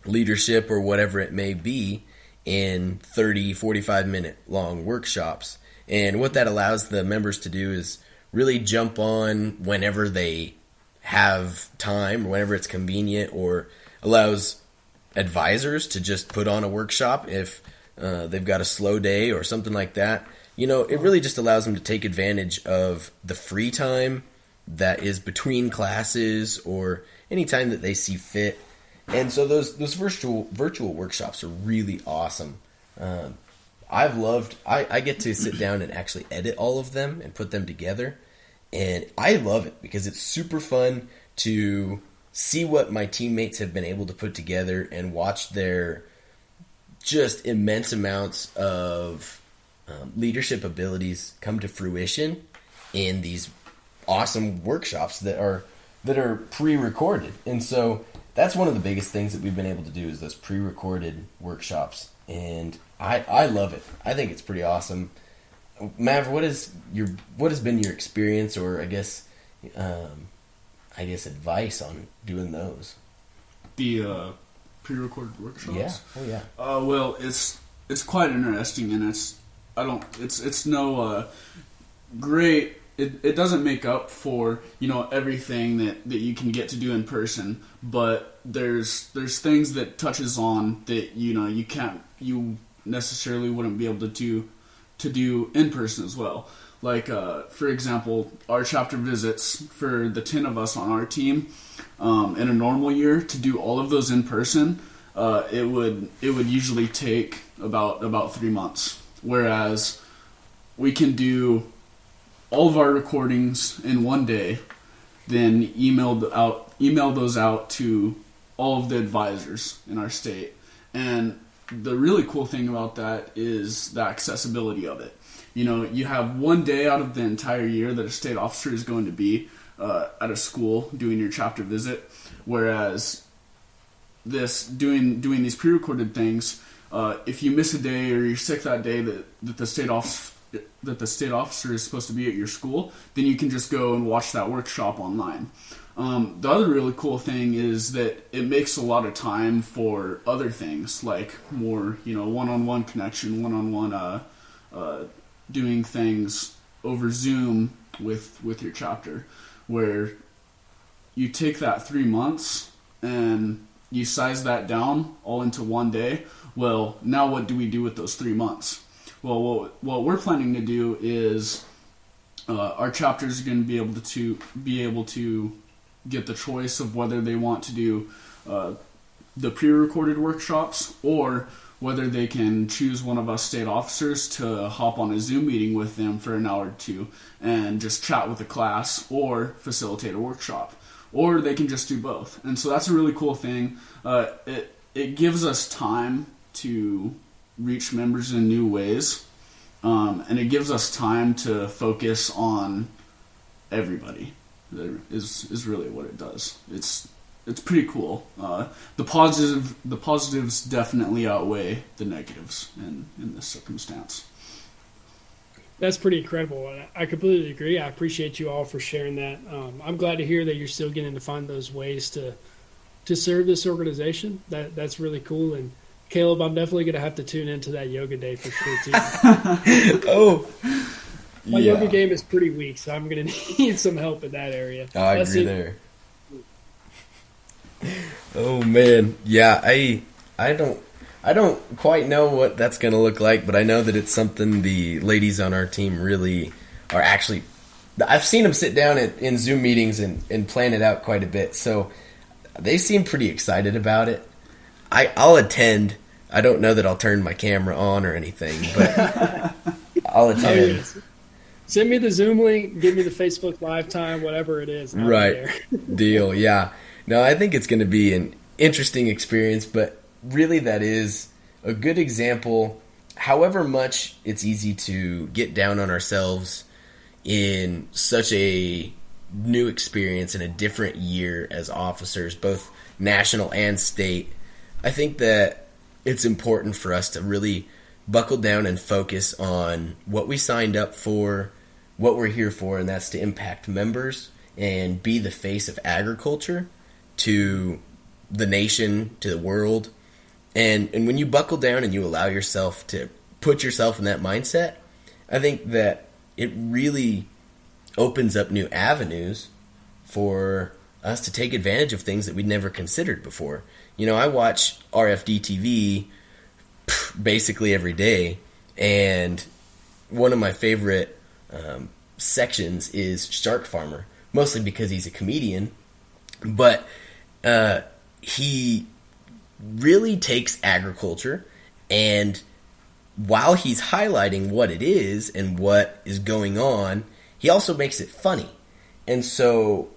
leadership or whatever it may be in 30, 45-minute long workshops. And what that allows the members to do is really jump on whenever they have time, or whenever it's convenient, or allows advisors to just put on a workshop if they've got a slow day or something like that. It really just allows them to take advantage of the free time that is between classes or any time that they see fit. And so those virtual workshops are really awesome. I get to sit down and actually edit all of them and put them together. And I love it because it's super fun to see what my teammates have been able to put together and watch their just immense amounts of leadership abilities come to fruition in these awesome workshops that are pre-recorded. And so that's one of the biggest things that we've been able to do, is those pre-recorded workshops. And I love it. I think it's pretty awesome. Mav, what has been your experience, or I guess advice on doing those? The pre-recorded workshops. Yeah. Oh yeah. Well, it's quite interesting, and it's no great. It doesn't make up for everything that you can get to do in person, but there's things that touches on that you necessarily wouldn't be able to do in person as well. Like for example, our chapter visits for the 10 of us on our team, in a normal year, to do all of those in person, it would usually take about 3 months, whereas we can do all of our recordings in one day, then email those out to all of the advisors in our state. And the really cool thing about that is the accessibility of it. You have one day out of the entire year that a state officer is going to be at a school doing your chapter visit, whereas doing these pre-recorded things, if you miss a day or you're sick that day that the state officer is supposed to be at your school, then you can just go and watch that workshop online. The other really cool thing is that it makes a lot of time for other things, like more one-on-one connection, one-on-one doing things over Zoom with your chapter, where you take that 3 months and you size that down all into one day. Well, now what do we do with those 3 months? Well, what we're planning to do is our chapters are going to be able to get the choice of whether they want to do the pre-recorded workshops, or whether they can choose one of us state officers to hop on a Zoom meeting with them for an hour or two and just chat with the class or facilitate a workshop. Or they can just do both. And so that's a really cool thing. It gives us time to reach members in new ways, and it gives us time to focus on everybody. Is really what it does. it's pretty cool. The positives definitely outweigh the negatives in this circumstance. That's pretty incredible. I completely agree. I appreciate you all for sharing that. I'm glad to hear that you're still getting to find those ways to serve this organization. That's really cool. And Caleb, I'm definitely going to have to tune into that yoga day for sure too. Oh, my yoga game is pretty weak, so I'm going to need some help in that area. Oh, I agree there. Oh man, yeah. I don't quite know what that's going to look like, but I know that it's something the ladies on our team really are actually. I've seen them sit down in Zoom meetings and plan it out quite a bit, so they seem pretty excited about it. I'll attend. I don't know that I'll turn my camera on or anything, but I'll attend. Oh, yes. Send me the Zoom link, give me the Facebook Live time, whatever it is. Right. Deal, yeah. No, I think it's going to be an interesting experience, but really that is a good example. However much it's easy to get down on ourselves in such a new experience in a different year as officers, both national and state, I think that it's important for us to really buckle down and focus on what we signed up for, what we're here for, and that's to impact members and be the face of agriculture to the nation, to the world. And when you buckle down and you allow yourself to put yourself in that mindset, I think that it really opens up new avenues for us to take advantage of things that we'd never considered before. You know, I watch RFD TV basically every day, and one of my favorite sections is Shark Farmer, mostly because he's a comedian, but he really takes agriculture, and while he's highlighting what it is and what is going on, he also makes it funny. And so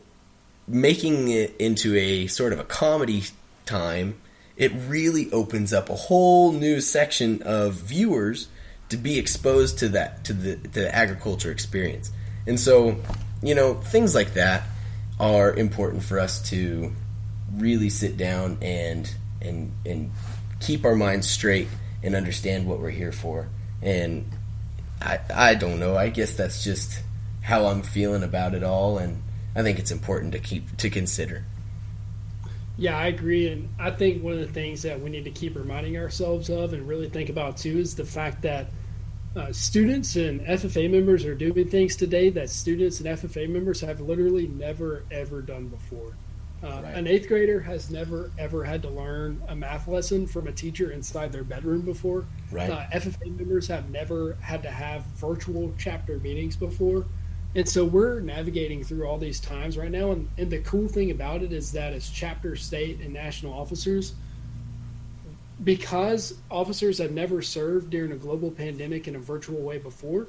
making it into a sort of a comedy time, it really opens up a whole new section of viewers to be exposed to that, to the agriculture experience. And so, you know, things like that are important for us to really sit down and keep our minds straight and understand what we're here for. And I don't know, I guess that's just how I'm feeling about it all, and I think it's important to consider. Yeah, I agree, and I think one of the things that we need to keep reminding ourselves of and really think about too is the fact that students and FFA members are doing things today that students and FFA members have literally never ever done before. Right. An 8th grader has never ever had to learn a math lesson from a teacher inside their bedroom before. Right. FFA members have never had to have virtual chapter meetings before. And so we're navigating through all these times right now. And the cool thing about it is that as chapter, state, and national officers, because officers have never served during a global pandemic in a virtual way before,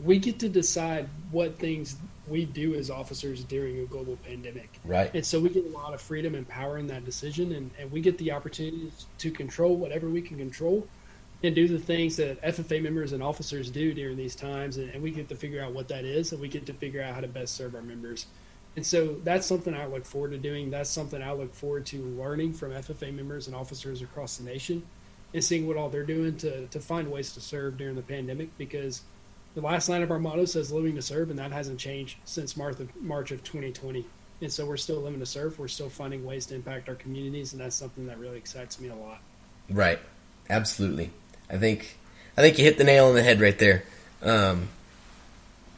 we get to decide what things we do as officers during a global pandemic. Right. And so we get a lot of freedom and power in that decision, and we get the opportunity to control whatever we can control and do the things that FFA members and officers do during these times, and we get to figure out what that is, and we get to figure out how to best serve our members. And so that's something I look forward to doing. That's something I look forward to learning from FFA members and officers across the nation and seeing what all they're doing to find ways to serve during the pandemic, because the last line of our motto says living to serve, and that hasn't changed since March of 2020. And so we're still living to serve. We're still finding ways to impact our communities, and that's something that really excites me a lot. Right. Absolutely. I think you hit the nail on the head right there.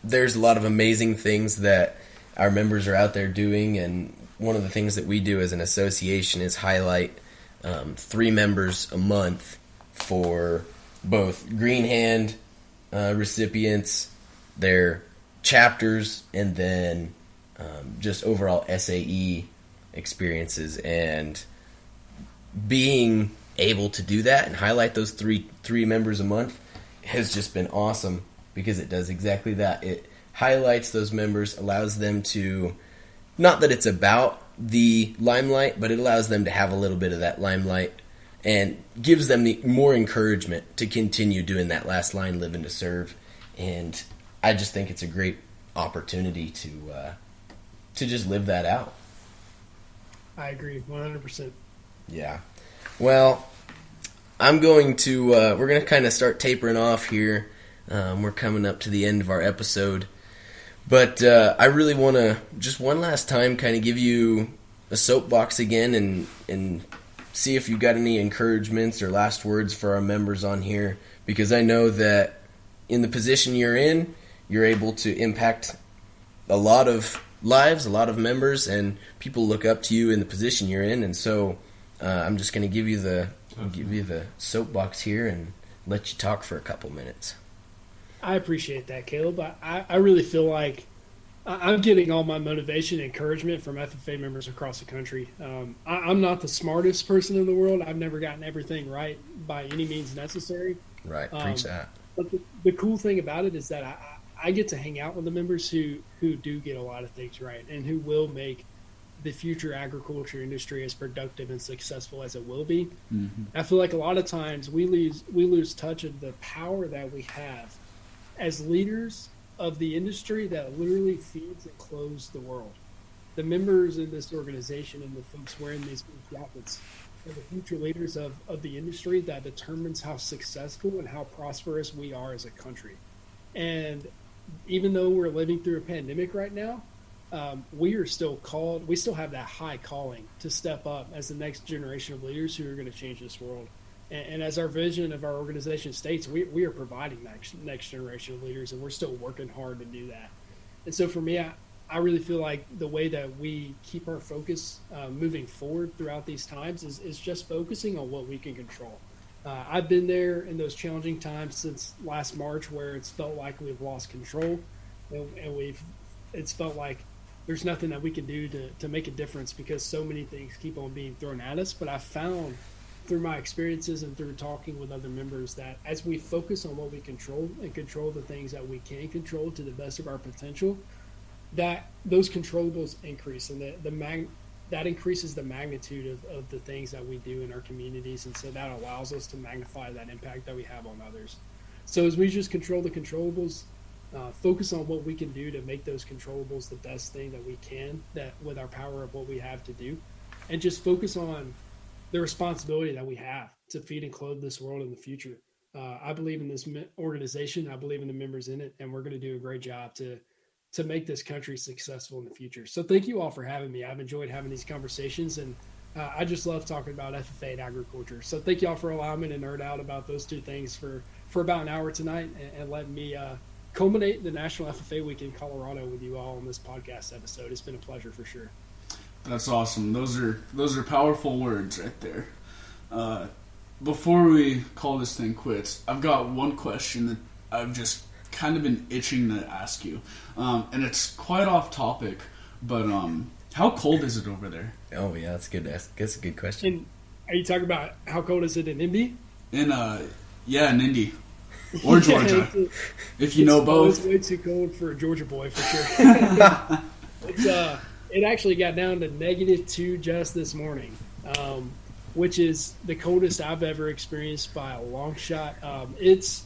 There's a lot of amazing things that our members are out there doing, and one of the things that we do as an association is highlight 3 members a month for both Green Hand recipients, their chapters, and then just overall SAE experiences. And being able to do that and highlight those three members a month has just been awesome, because it does exactly that. It highlights those members, allows them to, not that it's about the limelight, but it allows them to have a little bit of that limelight and gives them more encouragement to continue doing that last line, living to serve. And I just think it's a great opportunity to just live that out. I agree 100%. Yeah. Well, I'm going to, we're going to kind of start tapering off here. We're coming up to the end of our episode. But I really want to, just one last time, kind of give you a soapbox again and see if you've got any encouragements or last words for our members on here. Because I know that in the position you're in, you're able to impact a lot of lives, a lot of members, and people look up to you in the position you're in. And so I'm just going to give you the soapbox here and let you talk for a couple minutes. I appreciate that, Caleb. I really feel like I'm getting all my motivation and encouragement from FFA members across the country. I'm not the smartest person in the world. I've never gotten everything right by any means necessary. Right, preach that. But the cool thing about it is that I get to hang out with the members who do get a lot of things right and who will make the future agriculture industry as productive and successful as it will be. Mm-hmm. I feel like a lot of times we lose touch of the power that we have as leaders of the industry that literally feeds and clothes the world. The members in this organization and the folks wearing these jackets are the future leaders of the industry that determines how successful and how prosperous we are as a country. And even though we're living through a pandemic right now, we are still called, we still have that high calling to step up as the next generation of leaders who are going to change this world. And as our vision of our organization states, we are providing next generation of leaders, and we're still working hard to do that. And so for me, I really feel like the way that we keep our focus moving forward throughout these times is just focusing on what we can control. I've been there in those challenging times since last March where it's felt like we've lost control, and it's felt like there's nothing that we can do to make a difference because so many things keep on being thrown at us. But I found through my experiences and through talking with other members that as we focus on what we control and control the things that we can control to the best of our potential, that those controllables increase, and that increases the magnitude of the things that we do in our communities. And so that allows us to magnify that impact that we have on others. So as we just control the controllables, focus on what we can do to make those controllables the best thing that we can, that with our power of what we have to do, and just focus on the responsibility that we have to feed and clothe this world in the future. I believe in this organization. I believe in the members in it, and we're going to do a great job to make this country successful in the future. So thank you all for having me. I've enjoyed having these conversations, and I just love talking about FFA and agriculture. So thank you all for allowing me to nerd out about those two things for about an hour tonight and letting me culminate the National FFA Week in Colorado with you all on this podcast episode. It's been a pleasure for sure. That's awesome. Those are powerful words right there. Before we call this thing quits, I've got one question that I've just kind of been itching to ask you, and it's quite off topic, but how cold is it over there? Oh yeah, that's good. That's a good question. And are you talking about how cold is it in Indy? In Indy or Georgia, if you know both. It's way too cold for a Georgia boy for sure. It actually got down to -2 just this morning, which is the coldest I've ever experienced by a long shot. It's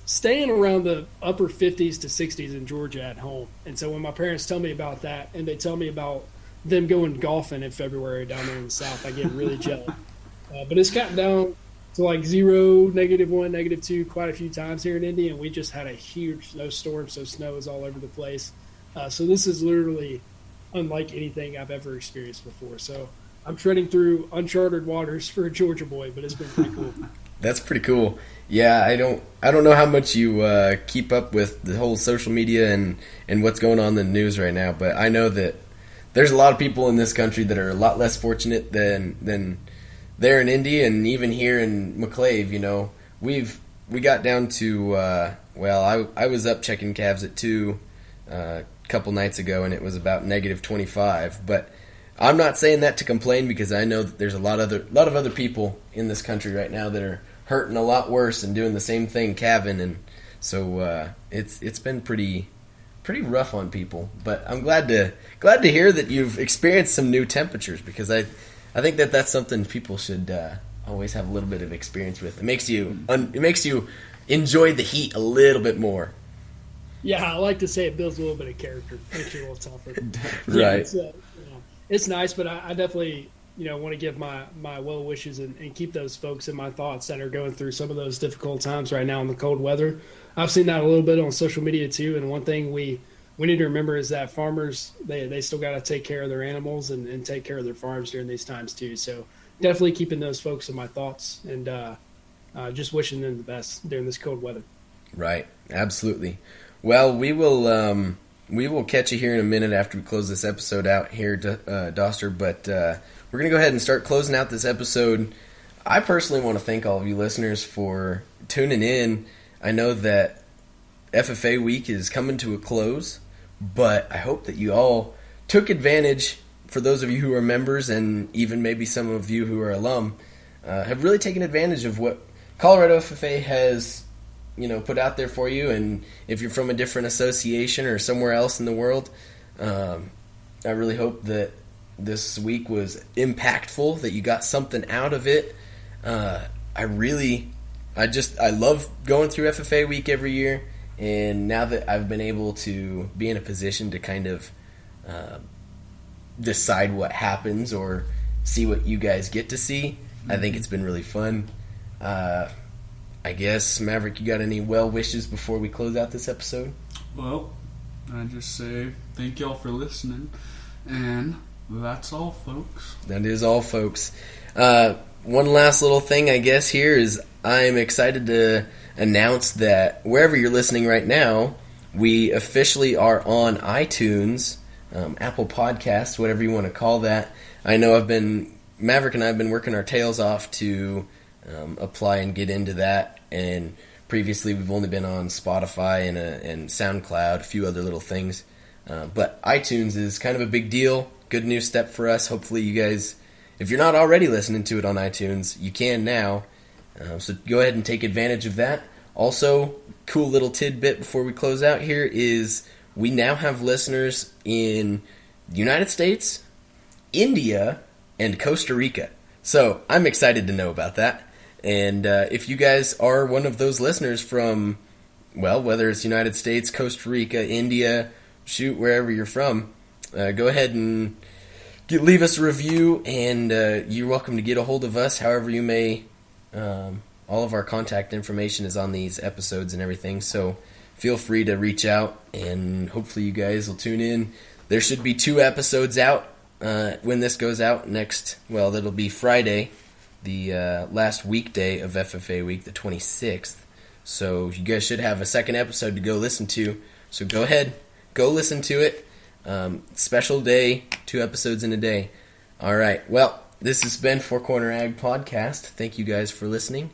staying around the upper 50s to 60s in Georgia at home. And so when my parents tell me about that and they tell me about them going golfing in February down there in the South, I get really jealous. But it's gotten down to like 0, -1, -2 quite a few times here in Indy, and we just had a huge snowstorm, so snow is all over the place. So this is literally unlike anything I've ever experienced before. So I'm treading through uncharted waters for a Georgia boy, but it's been pretty cool. That's pretty cool. Yeah, I don't know how much you keep up with the whole social media and what's going on in the news right now, but I know that there's a lot of people in this country that are a lot less fortunate than there in Indy, and even here in McClave. You know, we got down to I was up checking calves at 2 couple nights ago, and it was about -25. But I'm not saying that to complain, because I know that there's a lot of other people in this country right now that are hurting a lot worse and doing the same thing calving, and so it's been pretty rough on people. But I'm glad to hear that you've experienced some new temperatures, because I think that's something people should always have a little bit of experience with. It makes you enjoy the heat a little bit more. Yeah, I like to say it builds a little bit of character, makes you a little tougher. Right. it's nice, but I definitely, want to give my well wishes and keep those folks in my thoughts that are going through some of those difficult times right now in the cold weather. I've seen that a little bit on social media too. And one thing we need to remember is that farmers, they still got to take care of their animals and take care of their farms during these times too. So definitely keeping those folks in my thoughts and just wishing them the best during this cold weather. Right. Absolutely. Well, we will catch you here in a minute after we close this episode out here, Doster, but we're going to go ahead and start closing out this episode. I personally want to thank all of you listeners for tuning in. I know that FFA week is coming to a close, but I hope that you all took advantage, for those of you who are members and even maybe some of you who are alum, have really taken advantage of what Colorado FFA has put out there for you. And if you're from a different association or somewhere else in the world, I really hope that this week was impactful, that you got something out of it. I love going through FFA week every year, and now that I've been able to be in a position to kind of decide what happens or see what you guys get to see, I think it's been really fun. I guess, Maverick, you got any well wishes before we close out this episode? Well, I just say thank y'all for listening, and that's all, folks. That is all, folks. One last little thing, I guess, here is I'm excited to announce that wherever you're listening right now, we officially are on iTunes, Apple Podcasts, whatever you want to call that. I know Maverick and I have been working our tails off to apply and get into that, and previously we've only been on Spotify and SoundCloud, a few other little things, but iTunes is kind of a big deal. Good new step for us. Hopefully you guys, if you're not already listening to it on iTunes, you can now, so go ahead and take advantage of that. Also, cool little tidbit before we close out here is we now have listeners in the United States, India, and Costa Rica. So I'm excited to know about that. And if you guys are one of those listeners from, well, whether it's United States, Costa Rica, India, wherever you're from, go ahead and leave us a review, and you're welcome to get a hold of us however you may. All of our contact information is on these episodes and everything, so feel free to reach out, and hopefully you guys will tune in. There should be 2 episodes out when this goes out next. Well, that'll be Friday, the last weekday of FFA week, the 26th. So you guys should have a second episode to go listen to. So go ahead, go listen to it. Special day, 2 episodes in a day. All right. Well, this has been Four Corner Ag Podcast. Thank you guys for listening,